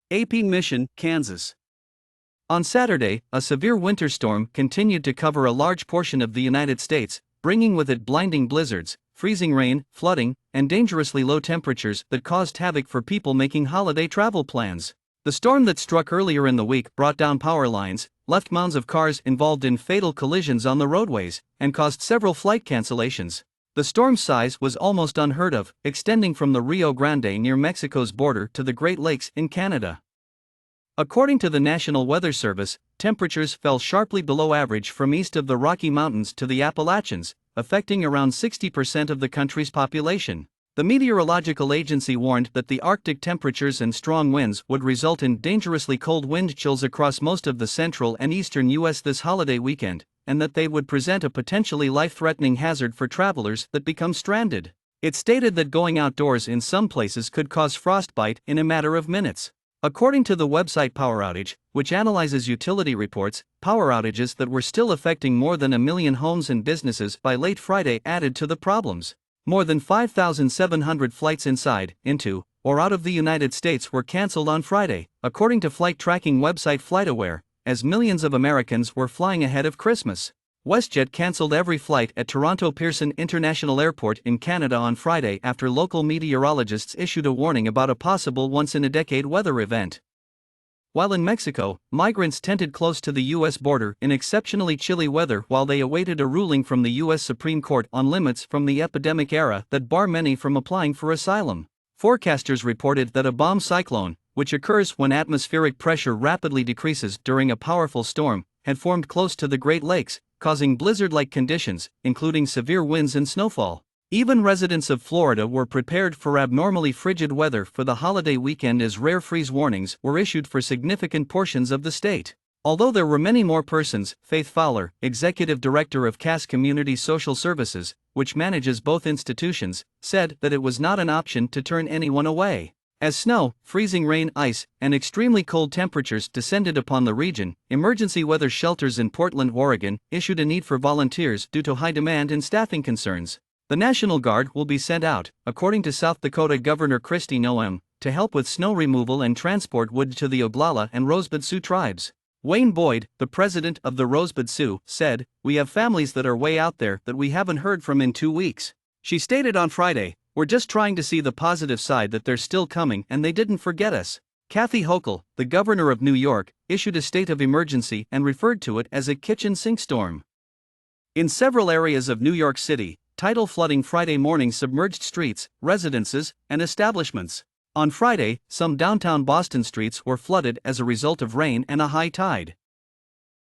AP Mission, Kansas. On Saturday, a severe winter storm continued to cover a large portion of the United States, bringing with it blinding blizzards, freezing rain, flooding, and dangerously low temperatures that caused havoc for people making holiday travel plans. The storm that struck earlier in the week brought down power lines, left mounds of cars involved in fatal collisions on the roadways, and caused several flight cancellations. The storm's size was almost unheard of, extending from the Rio Grande near Mexico's border to the Great Lakes in Canada. According to the National Weather Service, temperatures fell sharply below average from east of the Rocky Mountains to the Appalachians, affecting around 60% of the country's population. The meteorological agency warned that the Arctic temperatures and strong winds would result in dangerously cold wind chills across most of the central and eastern U.S. this holiday weekend, and that they would present a potentially life-threatening hazard for travelers that become stranded. It stated that going outdoors in some places could cause frostbite in a matter of minutes. According to the website Power Outage, which analyzes utility reports, power outages that were still affecting more than 1 million homes and businesses by late Friday added to the problems. More than 5,700 flights inside, into, or out of the United States were canceled on Friday, according to flight tracking website FlightAware, as millions of Americans were flying ahead of Christmas. WestJet canceled every flight at Toronto Pearson International Airport in Canada on Friday after local meteorologists issued a warning about a possible once-in-a-decade weather event. While in Mexico, migrants tented close to the U.S. border in exceptionally chilly weather while they awaited a ruling from the U.S. Supreme Court on limits from the epidemic era that bar many from applying for asylum. Forecasters reported that a bomb cyclone, which occurs when atmospheric pressure rapidly decreases during a powerful storm, had formed close to the Great Lakes, causing blizzard-like conditions, including severe winds and snowfall. Even residents of Florida were prepared for abnormally frigid weather for the holiday weekend as rare freeze warnings were issued for significant portions of the state. Although there were many more persons, Faith Fowler, executive director of Cass Community Social Services, which manages both institutions, said that it was not an option to turn anyone away. As snow, freezing rain, ice, and extremely cold temperatures descended upon the region, emergency weather shelters in Portland, Oregon, issued a need for volunteers due to high demand and staffing concerns. The National Guard will be sent out, according to South Dakota Governor Kristi Noem, to help with snow removal and transport wood to the Oglala and Rosebud Sioux tribes. Wayne Boyd, the president of the Rosebud Sioux, said, "We have families that are way out there that we haven't heard from in 2 weeks." She stated on Friday, "We're just trying to see the positive side that they're still coming and they didn't forget us." Kathy Hochul, the governor of New York, issued a state of emergency and referred to it as a kitchen sink storm. In several areas of New York City, tidal flooding Friday morning submerged streets, residences, and establishments. On Friday, some downtown Boston streets were flooded as a result of rain and a high tide.